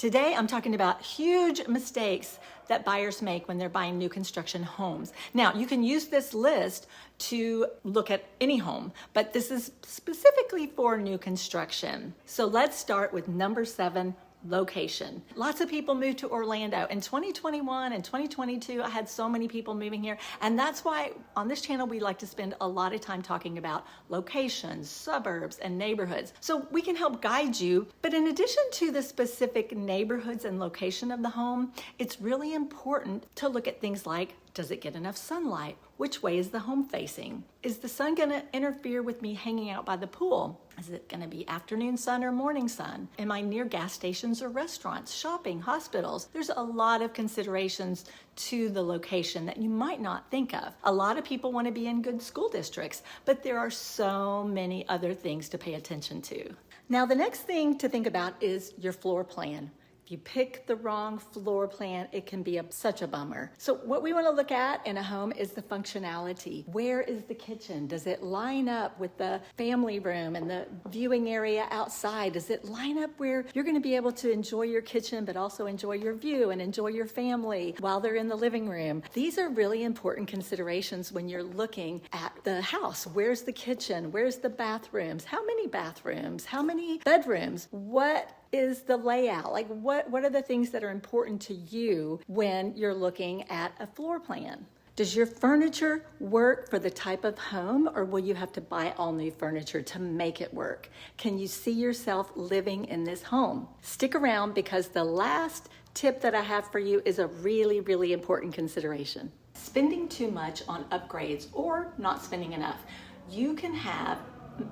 Today, I'm talking about huge mistakes that buyers make when they're buying new construction homes. Now, you can use this list to look at any home, but this is specifically for new construction. So let's start with number 7, location. Lots of people moved to Orlando. In 2021 and 2022, I had so many people moving here. And that's why on this channel, we like to spend a lot of time talking about locations, suburbs, and neighborhoods. So we can help guide you. But in addition to the specific neighborhoods and location of the home, it's really important to look at things like, does it get enough sunlight? Which way is the home facing? Is the sun gonna interfere with me hanging out by the pool? Is it gonna be afternoon sun or morning sun? Am I near gas stations or restaurants, shopping, hospitals? There's a lot of considerations to the location that you might not think of. A lot of people wanna be in good school districts, but there are so many other things to pay attention to. Now, the next thing to think about is your floor plan. If you pick the wrong floor plan, it can be such a bummer. So what we want to look at in a home is the functionality. Where is the kitchen? Does it line up with the family room and the viewing area outside? Does it line up where you're going to be able to enjoy your kitchen, but also enjoy your view and enjoy your family while they're in the living room? These are really important considerations when you're looking at the house. Where's the kitchen? Where's the bathrooms? How many bathrooms? How many bedrooms? What is the layout? Like what are the things that are important to you when you're looking at a floor plan? Does your furniture work for the type of home, or will you have to buy all new furniture to make it work? Can you see yourself living in this home? Stick around, because the last tip that I have for you is a really, really important consideration. Spending too much on upgrades or not spending enough. You can have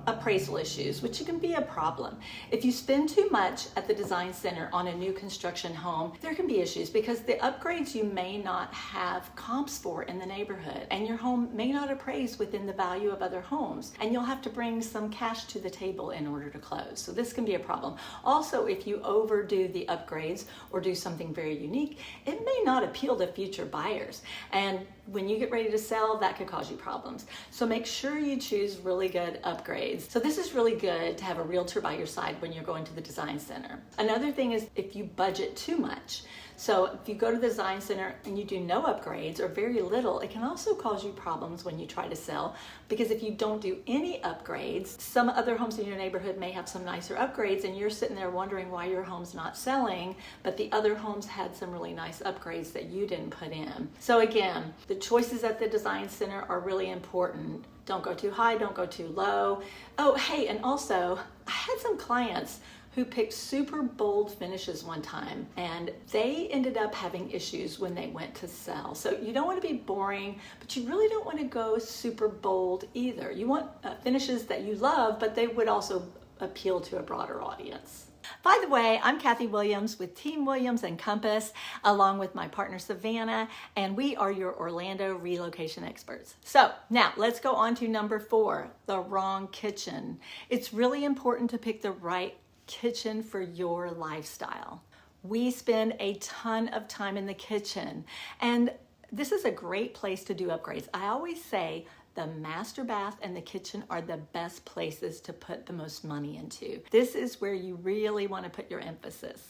appraisal issues, which can be a problem. If you spend too much at the design center on a new construction home, there can be issues because the upgrades you may not have comps for in the neighborhood, and your home may not appraise within the value of other homes, and you'll have to bring some cash to the table in order to close. So this can be a problem. Also, if you overdo the upgrades or do something very unique, it may not appeal to future buyers, and when you get ready to sell, that could cause you problems. So make sure you choose really good upgrades. So this is really good to have a realtor by your side when you're going to the design center. Another thing is if you budget too much. So if you go to the design center and you do no upgrades or very little, it can also cause you problems when you try to sell, because if you don't do any upgrades, some other homes in your neighborhood may have some nicer upgrades, and you're sitting there wondering why your home's not selling, but the other homes had some really nice upgrades that you didn't put in. So again, the choices at the design center are really important. Don't go too high, don't go too low. Oh, hey, and also, I had some clients who picked super bold finishes one time, and they ended up having issues when they went to sell. So you don't want to be boring, but you really don't want to go super bold either. You want finishes that you love, but they would also appeal to a broader audience. By the way, I'm Kathy Williams with Team Williams and Compass, along with my partner Savannah, and we are your Orlando Relocation Experts. So now let's go on to number 4, the wrong kitchen. It's really important to pick the right kitchen for your lifestyle. We spend a ton of time in the kitchen, and this is a great place to do upgrades. I always say the master bath and the kitchen are the best places to put the most money into. This is where you really want to put your emphasis.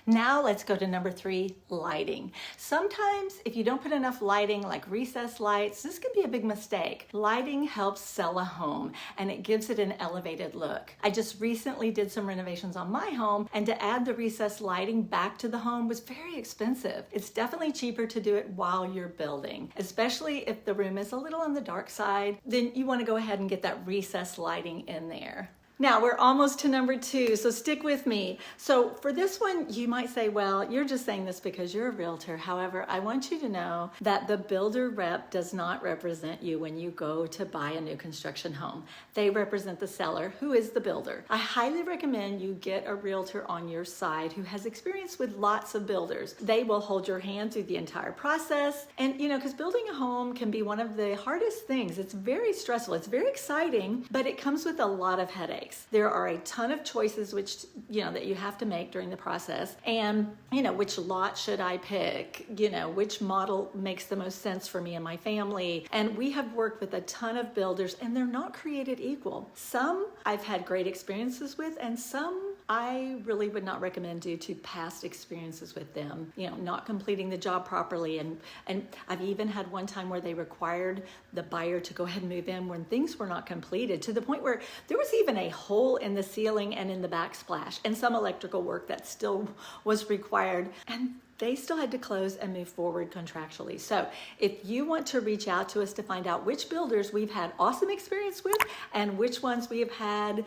Now let's go to number 3, lighting. Sometimes if you don't put enough lighting, like recessed lights, this can be a big mistake. Lighting helps sell a home, and it gives it an elevated look. I just recently did some renovations on my home, and to add the recessed lighting back to the home was very expensive. It's definitely cheaper to do it while you're building, especially if the room is a little on the dark side. Then you want to go ahead and get that recessed lighting in there. Now we're almost to number 2, so stick with me. So for this one, you might say, well, you're just saying this because you're a realtor. However, I want you to know that the builder rep does not represent you when you go to buy a new construction home. They represent the seller, who is the builder. I highly recommend you get a realtor on your side who has experience with lots of builders. They will hold your hand through the entire process. And because building a home can be one of the hardest things. It's very stressful. It's very exciting, but it comes with a lot of headaches. There are a ton of choices that you have to make during the process, and which lot should I pick, which model makes the most sense for me and my family. And we have worked with a ton of builders, and they're not created equal. Some I've had great experiences with, and some I really would not recommend due to past experiences with them, not completing the job properly. And I've even had one time where they required the buyer to go ahead and move in when things were not completed, to the point where there was even a hole in the ceiling and in the backsplash and some electrical work that still was required. And they still had to close and move forward contractually. So if you want to reach out to us to find out which builders we've had awesome experience with and which ones we have had,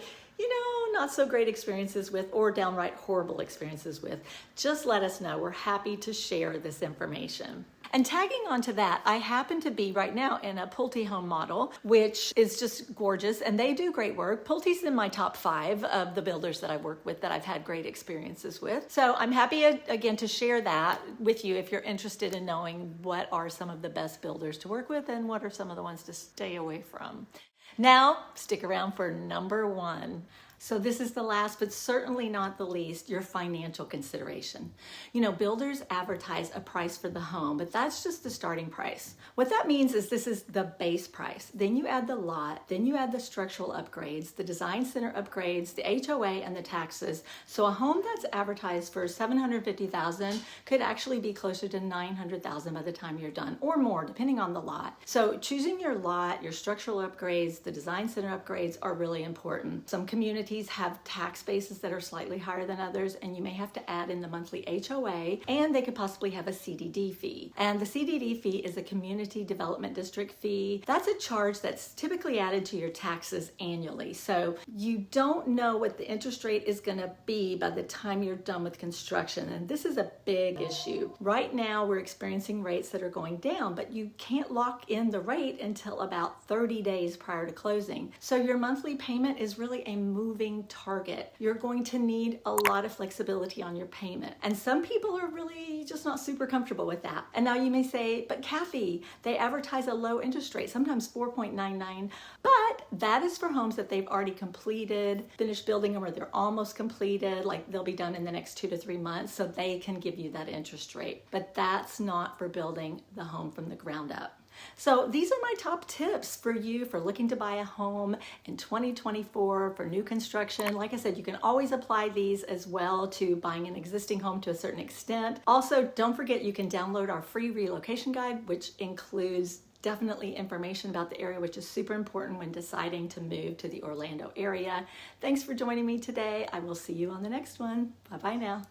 not so great experiences with or downright horrible experiences with, just let us know. We're happy to share this information. And tagging on to that, I happen to be right now in a Pulte home model, which is just gorgeous, and they do great work. Pulte's in my top 5 of the builders that I work with that I've had great experiences with. So I'm happy again to share that with you if you're interested in knowing what are some of the best builders to work with and what are some of the ones to stay away from. Now, stick around for number 1. So this is the last, but certainly not the least, your financial consideration. Builders advertise a price for the home, but that's just the starting price. What that means is this is the base price. Then you add the lot, then you add the structural upgrades, the design center upgrades, the HOA, and the taxes. So a home that's advertised for $750,000 could actually be closer to $900,000 by the time you're done, or more, depending on the lot. So choosing your lot, your structural upgrades, the design center upgrades are really important. Some communities have tax bases that are slightly higher than others, and you may have to add in the monthly HOA, and they could possibly have a CDD fee. And the CDD fee is a community development district fee. That's a charge that's typically added to your taxes annually. So you don't know what the interest rate is going to be by the time you're done with construction. And this is a big issue. Right now, we're experiencing rates that are going down, but you can't lock in the rate until about 30 days prior to closing. So your monthly payment is really a moving target. You're going to need a lot of flexibility on your payment. And some people are really just not super comfortable with that. And now you may say, but Kathy, they advertise a low interest rate, sometimes 4.99, but that is for homes that they've already completed, finished building them, or they're almost completed, like they'll be done in the next 2 to 3 months, so they can give you that interest rate. But that's not for building the home from the ground up. So these are my top tips for you for looking to buy a home in 2024 for new construction. Like I said, you can always apply these as well to buying an existing home to a certain extent. Also, don't forget you can download our free relocation guide, which includes definitely information about the area, which is super important when deciding to move to the Orlando area. Thanks for joining me today. I will see you on the next one. Bye-bye now.